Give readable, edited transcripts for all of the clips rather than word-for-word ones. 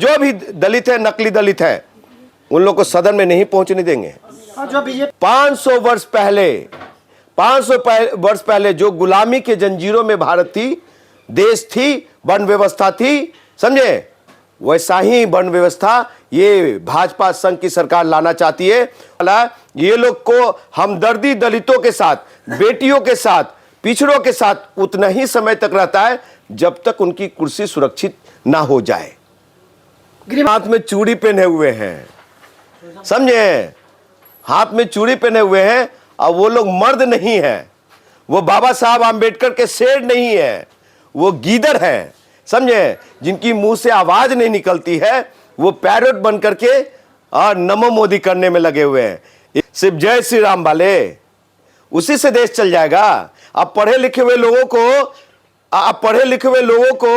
जो भी दलित है, नकली दलित है, उन लोग को सदन में नहीं पहुंचने देंगे। जो बीजेपी 500 वर्ष पहले जो गुलामी के जंजीरों में भारत थी, देश थी, वन व्यवस्था थी, समझे, वैसा ही वन व्यवस्था ये भाजपा संघ की सरकार लाना चाहती है। ये लोग को हमदर्दी दलितों के साथ, बेटियों के साथ, पिछड़ों के साथ उतना ही समय तक रहता है जब तक उनकी कुर्सी सुरक्षित ना हो जाए। हाथ में चूड़ी पहने हुए हैं, समझे, हाथ में चूड़ी पहने हुए हैं, और वो लोग मर्द नहीं है, वो बाबा साहब आम्बेडकर के शेर नहीं है, वो गीदड़ है, समझे, जिनकी मुंह से आवाज नहीं निकलती है, वो पैरोट बन करके और नमो मोदी करने में लगे हुए हैं। सिर्फ जय श्री राम वाले, उसी से देश चल जाएगा। अब पढ़े लिखे हुए लोगों को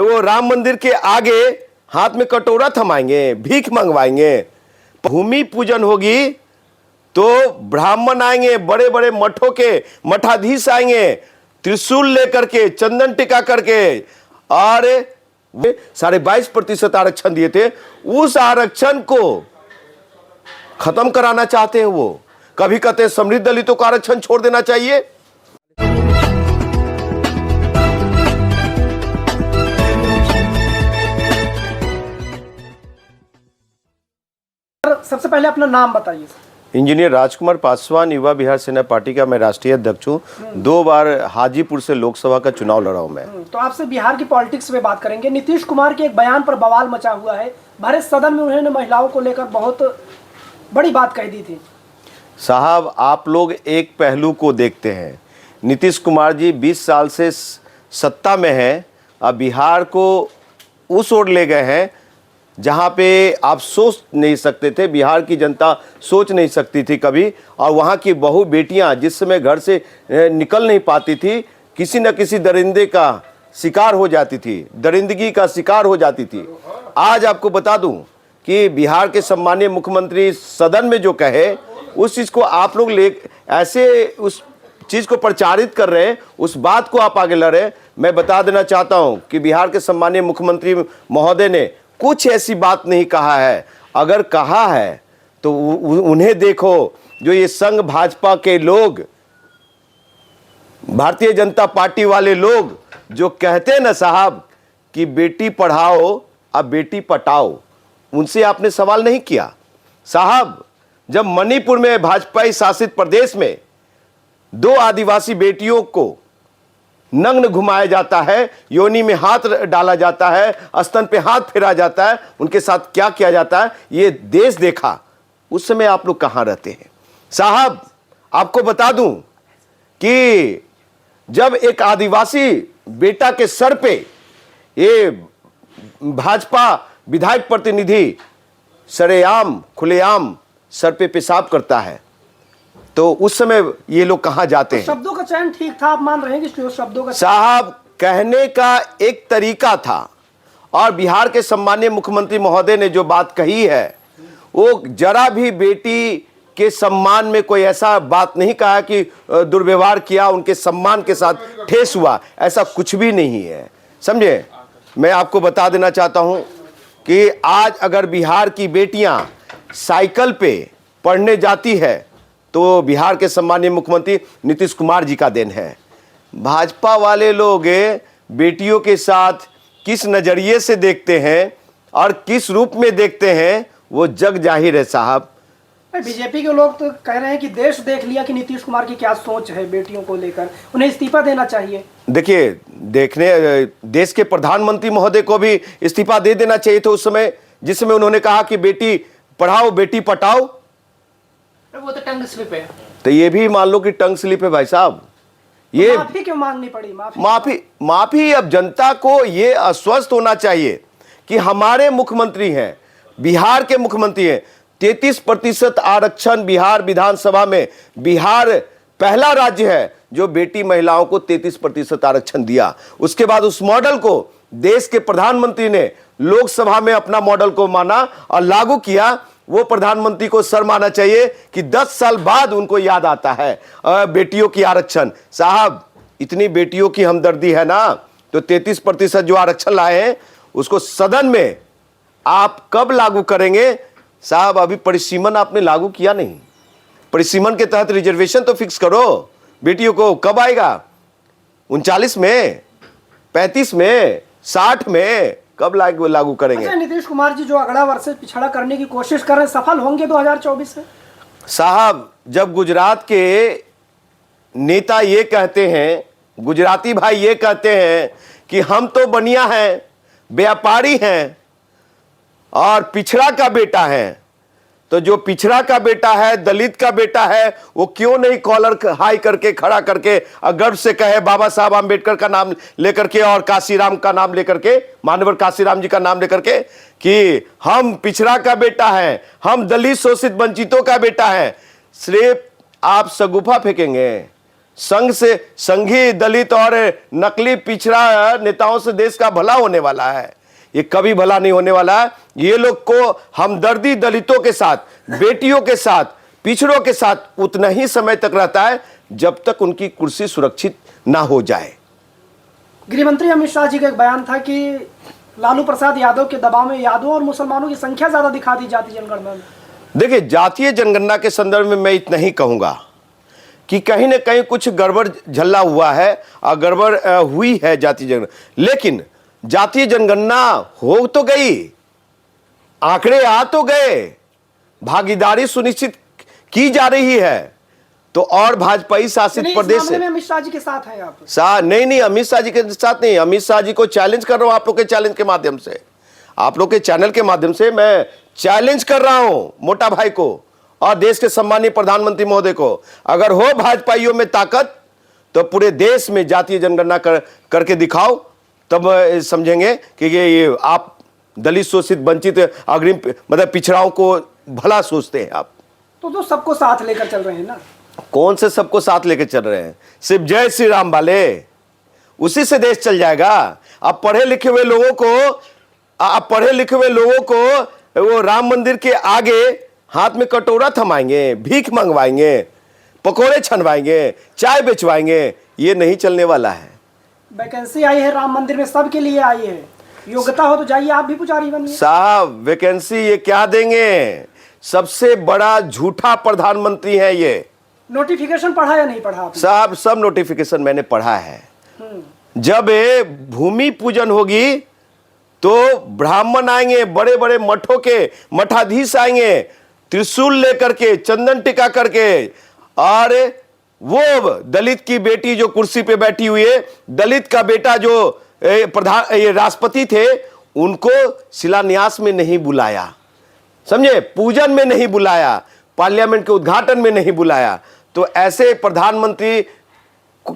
वो राम मंदिर के आगे हाथ में कटोरा थमाएंगे, भीख मंगवाएंगे। भूमि पूजन होगी तो ब्राह्मण आएंगे, बड़े बड़े मठों के मठाधीश आएंगे, त्रिशूल लेकर के, चंदन टिका करके, और 22.5% आरक्षण दिए थे, उस आरक्षण को खत्म कराना चाहते हैं। वो कभी कहते हैं समृद्ध दलितों को आरक्षण छोड़ देना चाहिए। सबसे पहले अपना नाम बताइए। इंजीनियर राजकुमार पासवान, युवा बिहार सेना पार्टी का मैं राष्ट्रीय अध्यक्ष हूँ। 2 बार हाजीपुर से लोकसभा का चुनाव लड़ा हूँ मैं। तो आपसे बिहार की पॉलिटिक्स में बात करेंगे। नीतीश कुमार के एक बयान पर बवाल मचा हुआ है। भारत सदन में उन्होंने महिलाओं को लेकर बहुत बड़ी बात कह दी थी। साहब, आप लोग एक पहलू को देखते हैं। नीतीश कुमार जी 20 साल से सत्ता में हैं, अब बिहार को उस ओर ले गए हैं जहाँ पे आप सोच नहीं सकते थे, बिहार की जनता सोच नहीं सकती थी कभी। और वहाँ की बहू बेटियाँ जिस समय घर से निकल नहीं पाती थी, किसी न किसी दरिंदे का शिकार हो जाती थी, दरिंदगी का शिकार हो जाती थी। आज आपको बता दूं कि बिहार के सम्मानीय मुख्यमंत्री सदन में जो कहे, उस चीज़ को आप लोग ले ऐसे उस चीज़ को प्रचारित कर रहे हैं, उस बात को आप आगे ला रहे हैं। मैं बता देना चाहता हूँ कि बिहार के सम्मानीय मुख्यमंत्री महोदय ने कुछ ऐसी बात नहीं कहा है। अगर कहा है तो उन्हें देखो, जो ये संघ भाजपा के लोग, भारतीय जनता पार्टी वाले लोग जो कहते हैं ना साहब कि बेटी पढ़ाओ अब बेटी पटाओ, उनसे आपने सवाल नहीं किया। साहब, जब मणिपुर में भाजपाई शासित प्रदेश में 2 आदिवासी बेटियों को नग्न घुमाया जाता है, योनि में हाथ डाला जाता है, स्तन पे हाथ फेरा जाता है, उनके साथ क्या किया जाता है, ये देश देखा। उस समय आप लोग कहाँ रहते हैं साहब? आपको बता दूं कि जब एक आदिवासी बेटा के सर पे ये भाजपा विधायक प्रतिनिधि सरेआम खुलेआम सर पे पेशाब करता है, तो उस समय ये लोग कहां जाते हैं? शब्दों का चयन ठीक था, आप मान रहे हैं कि शब्दों का साहब, कहने का एक तरीका था, और बिहार के सम्मानीय मुख्यमंत्री महोदय ने जो बात कही है, वो जरा भी बेटी के सम्मान में कोई ऐसा बात नहीं कहा कि दुर्व्यवहार किया, उनके सम्मान के साथ ठेस हुआ, ऐसा कुछ भी नहीं है, समझे। मैं आपको बता देना चाहता हूं कि आज अगर बिहार की बेटियां साइकिल पे पढ़ने जाती है तो बिहार के सम्मानीय मुख्यमंत्री नीतीश कुमार जी का देन है। भाजपा वाले लोग बेटियों के साथ किस नज़रिए से देखते हैं और किस रूप में देखते हैं, वो जग जाहिर है साहब। बीजेपी के लोग तो कह रहे हैं कि देश देख लिया कि नीतीश कुमार की क्या सोच है बेटियों को लेकर, उन्हें इस्तीफा देना चाहिए। देखिए, देश के प्रधानमंत्री महोदय को भी इस्तीफा दे देना चाहिए था उस समय, जिस समय उन्होंने कहा कि बेटी पढ़ाओ बेटी पटाओ। वो तो टंग स्लिप है। तो ये भी मान लो कि टंग स्लिप है भाई साहब। ये माफी क्यों मांगनी पड़ी? माफी अब जनता को ये आश्वस्त होना चाहिए कि हमारे मुख्यमंत्री हैं, बिहार के मुख्यमंत्री हैं। 33% आरक्षण बिहार विधानसभा में, बिहार पहला राज्य है जो बेटी महिलाओं को 33% आरक्षण दिया। उसके बाद उस मॉडल को देश के प्रधानमंत्री ने लोकसभा में अपना मॉडल को माना और लागू किया। वो प्रधानमंत्री को शर्माना चाहिए कि 10 साल बाद उनको याद आता है बेटियों की आरक्षण। साहब, इतनी बेटियों की हमदर्दी है ना, तो 33% जो आरक्षण लाए हैं उसको सदन में आप कब लागू करेंगे? साहब अभी परिसीमन आपने लागू किया नहीं। परिसीमन के तहत रिजर्वेशन तो फिक्स करो। बेटियों को कब आएगा? 39 में, 35 में, 60 में, कब लागू करेंगे? अच्छा, नीतीश कुमार जी जो अगला वर्ष पिछड़ा करने की कोशिश कर रहे हैं, सफल होंगे 2024 में? साहब जब गुजरात के नेता ये कहते हैं, गुजराती भाई ये कहते हैं कि हम तो बनिया हैं, व्यापारी हैं और पिछड़ा का बेटा है, तो जो पिछड़ा का बेटा है, दलित का बेटा है, वो क्यों नहीं कॉलर हाई करके खड़ा करके गर्व से कहे बाबा साहब आम्बेडकर का नाम लेकर के और काशीराम का नाम लेकर के, मानवर काशीराम जी का नाम लेकर के, कि हम पिछड़ा का बेटा है, हम दलित शोषित वंचितों का बेटा है। सिर्फ आप शगुफा फेंकेंगे। संघ से संघी दलित और नकली पिछड़ा नेताओं से देश का भला होने वाला है? ये कभी भला नहीं होने वाला है। ये लोग को हमदर्दी दलितों के साथ, बेटियों के साथ, पिछड़ों के साथ उतना ही समय तक रहता है जब तक उनकी कुर्सी सुरक्षित ना हो जाए। गृह मंत्री अमित शाह जी का एक बयान था कि लालू प्रसाद यादव के दबाव में यादवों और मुसलमानों की संख्या ज्यादा दिखा दी जाती जनगणना में। देखिए, जातीय जनगणना के संदर्भ में मैं इतना ही कहूंगा कि कहीं ना कहीं कुछ गड़बड़ झल्ला हुआ है और गड़बड़ हुई है जातीय जनगणना, लेकिन जातीय जनगणना हो तो गई, आंकड़े आ तो गए, भागीदारी सुनिश्चित की जा रही है, तो और भाजपाई शासित प्रदेश से अमित शाह जी के साथ है आप? नहीं, अमित शाह जी के साथ नहीं। अमित शाह जी को चैलेंज कर रहा हूं, आप लोग के चैलेंज के माध्यम से, आप लोग के चैनल के माध्यम से मैं चैलेंज कर रहा हूं मोटा भाई को और देश के सम्मानीय प्रधानमंत्री महोदय को। अगर हो भाजपाइयों में ताकत तो पूरे देश में जातीय जनगणना करके दिखाओ, तब समझेंगे कि ये आप दलित शोषित वंचित अग्रिम मतलब पिछड़ाओं को भला सोचते हैं आप। तो सबको साथ लेकर चल रहे हैं ना? कौन से सबको साथ लेकर चल रहे हैं? सिर्फ जय श्री राम वाले, उसी से देश चल जाएगा। अब पढ़े लिखे हुए लोगों को वो राम मंदिर के आगे हाथ में कटोरा थमाएंगे, भीख मंगवाएंगे, पकोड़े छनवाएंगे, चाय बेचवाएंगे, ये नहीं चलने वाला है। वैकेंसी आई है राम मंदिर में, सबके लिए आई है, योग्यता हो तो जाइए आप भी पुजारी बनिए। साहब वैकेंसी ये क्या देंगे? सबसे बड़ा झूठा प्रधानमंत्री है ये। नोटिफिकेशन पढ़ा या नहीं पढ़ा आपने? साहब सब नोटिफिकेशन मैंने पढ़ा है। जब भूमि पूजन होगी तो ब्राह्मण आएंगे, बड़े बड़े मठों के मठाधीश आएंगे, त्रिशूल लेकर के, चंदन टिका करके, और वो दलित की बेटी जो कुर्सी पे बैठी हुई है, दलित का बेटा जो राष्ट्रपति थे, उनको शिलान्यास में नहीं बुलाया, समझे, पूजन में नहीं बुलाया, पार्लियामेंट के उद्घाटन में नहीं बुलाया। तो ऐसे प्रधानमंत्री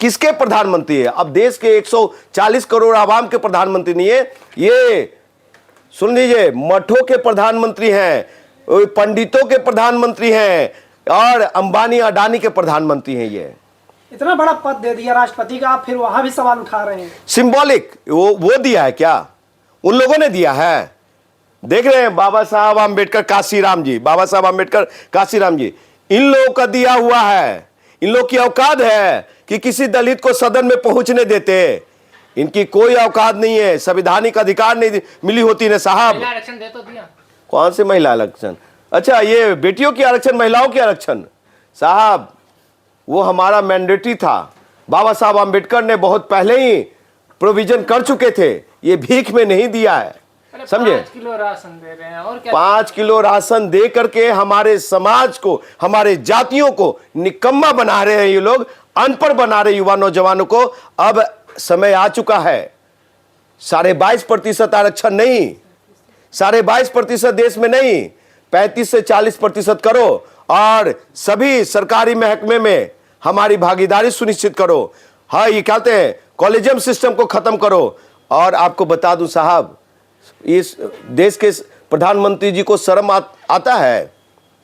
किसके प्रधानमंत्री है? अब देश के 140 करोड़ आवाम के प्रधानमंत्री नहीं है, ये सुन लीजिए, मठों के प्रधानमंत्री हैं, पंडितों के प्रधानमंत्री हैं और अंबानी अडानी के प्रधानमंत्री हैं। ये इतना बड़ा पद दे दिया राष्ट्रपति का, आप फिर वहां भी सवाल उठा रहे हैं। सिंबॉलिक वो दिया है क्या? उन लोगों ने दिया है। देख रहे हैं बाबा साहब आम्बेडकर काशीराम जी, बाबा साहब आम्बेडकर काशीराम जी, इन लोगों का दिया हुआ है। इन लोग की औकात है कि किसी दलित को सदन में पहुंचने देते? इनकी कोई औकात नहीं है, संवैधानिक अधिकार नहीं मिली होती ना साहब। आरक्षण दे तो दिया। कौन से महिला आरक्षण? अच्छा, ये बेटियों की आरक्षण, महिलाओं की आरक्षण, साहब वो हमारा मैंडेटरी था। बाबा साहब आम्बेडकर ने बहुत पहले ही प्रोविजन कर चुके थे, ये भीख में नहीं दिया है, समझे। 5 किलो राशन दे रहे हैं और क्या? 5 किलो राशन दे करके हमारे समाज को, हमारे जातियों को निकम्मा बना रहे हैं ये लोग, अनपढ़ बना रहे युवा नौजवानों को। अब समय आ चुका है, 22.5% आरक्षण नहीं, 22.5% देश में नहीं, 35 से 40% करो और सभी सरकारी महकमे में हमारी भागीदारी सुनिश्चित करो। हाँ, ये कहते हैं कॉलेजियम सिस्टम को खत्म करो। और आपको बता दूं साहब, इस देश के प्रधानमंत्री जी को शर्म आता है,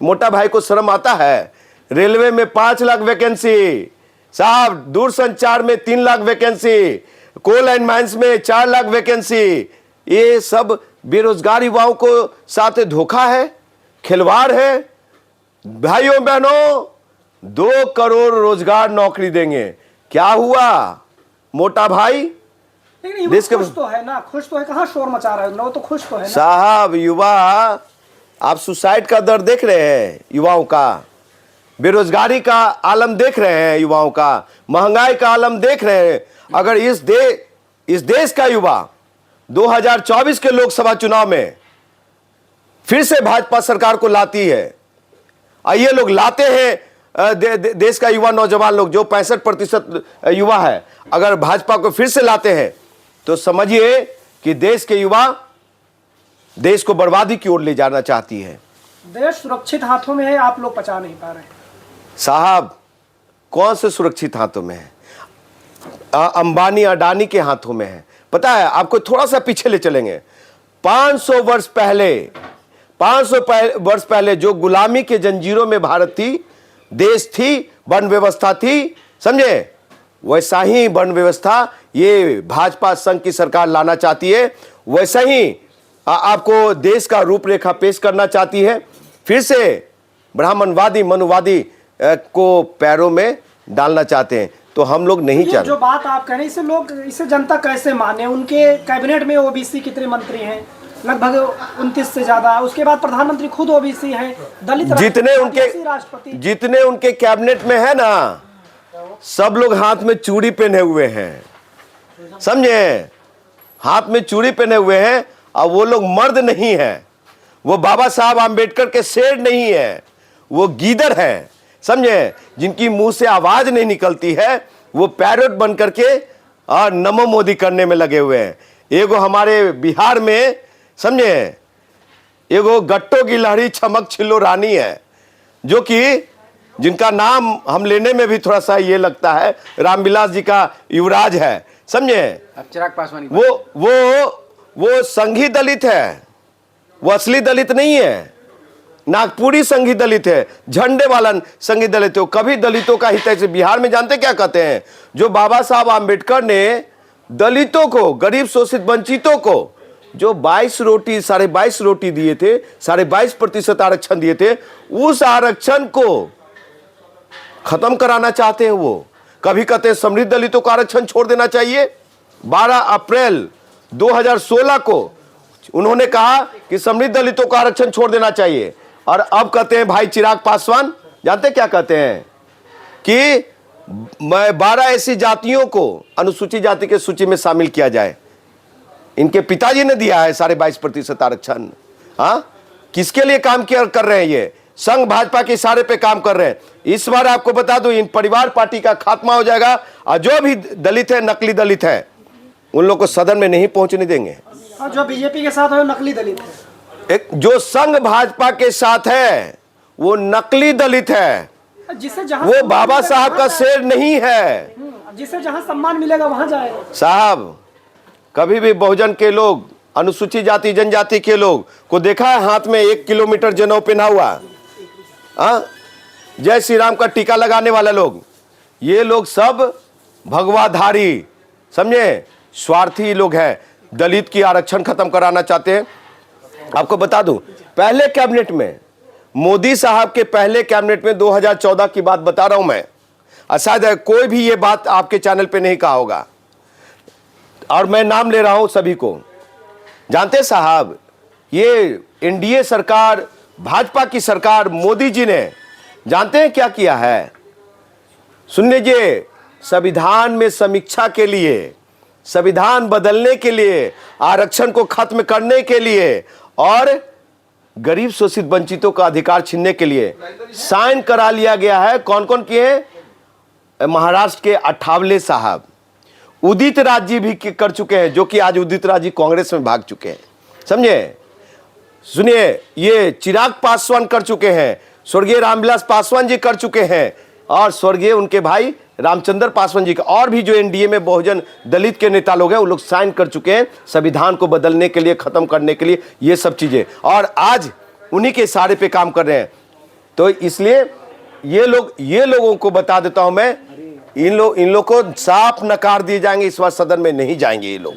मोटा भाई को शर्म आता है। रेलवे में 5 लाख वैकेंसी साहब, दूरसंचार में 3 lakh vacancy, coal and mines में 4 लाख वैकेंसी। ये सब बेरोजगार युवाओं को साथ धोखा है, खिलवाड़ है। भाइयों बहनों, 2 करोड़ रोजगार नौकरी देंगे। क्या हुआ मोटा भाई? लेकिन देश के खुश तो है ना, खुश तो है, कहाँ शोर मचा रहे हो, वो तो खुश तो है ना। साहब युवा, आप सुसाइड का दर देख रहे हैं युवाओं का, बेरोजगारी का आलम देख रहे हैं युवाओं का, महंगाई का आलम देख रहे हैं। अगर इस देश का युवा 2024 के लोकसभा चुनाव में फिर से भाजपा सरकार को लाती है, और ये लोग लाते हैं देश का युवा नौजवान लोग जो 65% युवा है, अगर भाजपा को फिर से लाते हैं तो समझिए कि देश के युवा देश को बर्बादी की ओर ले जाना चाहती है। देश सुरक्षित हाथों में है, आप लोग पचा नहीं पा रहे। साहब कौन से सुरक्षित हाथों में है? अंबानी अडानी के हाथों में है। पता है आपको, थोड़ा सा पीछे ले चलेंगे, 500 वर्ष पहले जो गुलामी के जंजीरों में भारत थी, देश थी, वर्ण व्यवस्था थी, समझे, वैसा ही वर्ण व्यवस्था ये भाजपा संघ की सरकार लाना चाहती है। वैसा ही आपको देश का रूपरेखा पेश करना चाहती है। फिर से ब्राह्मणवादी मनुवादी को पैरों में डालना चाहते हैं, तो हम लोग नहीं चाहते। जो बात आप कह रहे हैं, इसे जनता कैसे माने? उनके कैबिनेट में ओबीसी कितने मंत्री हैं? लगभग 29 से ज्यादा। उसके बाद प्रधानमंत्री खुद ओबीसी हैं, दलित जितने उनके कैबिनेट में है ना, सब लोग हाथ में चूड़ी पहने हुए हैं, समझे, हाथ में चूड़ी पहने हुए हैं, और वो लोग मर्द नहीं है। वो बाबा साहब आम्बेडकर के शेर नहीं है, वो गीदड़ है, समझे, जिनकी मुंह से आवाज नहीं निकलती है। वो पैरोट बन करके और नमो मोदी करने में लगे हुए हैं। एगो हमारे बिहार में, समझे, एगो गट्टो की लहरी चमक छिल्लो रानी है, जो कि जिनका नाम हम लेने में भी थोड़ा सा ये लगता है, रामविलास जी का युवराज है, समझे। चिराग पासवान वो संघी दलित है, वो असली दलित नहीं है, नागपुरी संघी दलित है, झंडे वाला संघी दलित है। कभी दलितों का हित है। बिहार में जानते क्या कहते हैं? जो बाबा साहब आम्बेडकर ने दलितों को, गरीब शोषित वंचितों को जो 22 रोटी 22.5 रोटी दिए थे, 22.5% आरक्षण दिए थे, उस आरक्षण को खत्म कराना चाहते हैं वो। कभी कहते हैं समृद्ध दलितों को आरक्षण छोड़ देना चाहिए। 12 अप्रैल 2016 को उन्होंने कहा कि समृद्ध दलितों को आरक्षण छोड़ देना चाहिए, और अब कहते हैं भाई चिराग पासवान, जानते क्या कहते हैं कि 12 ऐसी जातियों को अनुसूचित जाति के सूची में शामिल किया जाए। इनके पिताजी ने दिया है 22.5% आरक्षण। हाँ, किसके लिए काम कर रहे हैं? ये संघ भाजपा के इशारे पे काम कर रहे हैं। इस बार आपको बता दूं, इन परिवार पार्टी का खात्मा हो जाएगा, और जो भी दलित है, नकली दलित है, उन लोग को सदन में नहीं पहुंचने देंगे। जो बीजेपी के साथ है वो नकली दलित है। एक जो संघ भाजपा के साथ है वो नकली दलित है, जिसे जहां वो बाबा साहब का शेर नहीं है। जिसे जहां सम्मान मिलेगा वहां जाएगा। साहब कभी भी बहुजन के लोग, अनुसूचित जाति जनजाति के लोग को देखा है हाथ में 1 किलोमीटर जनेऊ पहना हुआ, जय श्री राम का टीका लगाने वाले लोग? ये लोग सब भगवाधारी, समझे, स्वार्थी लोग हैं। दलित की आरक्षण खत्म कराना चाहते हैं। आपको बता दूं, पहले कैबिनेट में, मोदी साहब के पहले कैबिनेट में 2014 की बात बता रहा हूं मैं, शायद कोई भी ये बात आपके चैनल पे नहीं कहा होगा, और मैं नाम ले रहा हूं सभी को। जानते साहब, ये एनडीए सरकार, भाजपा की सरकार, मोदी जी ने जानते हैं क्या किया है? सुन लीजिए, संविधान में समीक्षा के लिए, संविधान बदलने के लिए, आरक्षण को खत्म करने के लिए, और गरीब शोषित वंचितों का अधिकार छीनने के लिए साइन करा लिया गया है। कौन कौन किए हैं? महाराष्ट्र के अठावले साहब, उदित राज जी भी कर चुके हैं, जो कि आज उदित राज जी कांग्रेस में भाग चुके हैं, समझे। सुनिए, ये चिराग पासवान कर चुके हैं, स्वर्गीय रामविलास पासवान जी कर चुके हैं, और स्वर्गीय उनके भाई रामचंद्र पासवान जी का, और भी जो एनडीए में बहुजन दलित के नेता लोग हैं, वो लोग साइन कर चुके हैं संविधान को बदलने के लिए, खत्म करने के लिए, ये सब चीजें, और आज उन्हीं के इशारे पे काम कर रहे हैं। तो इसलिए ये लोगों को बता देता हूं मैं, इन लोग को साफ नकार दिए जाएंगे, इस बार सदन में नहीं जाएंगे ये लोग।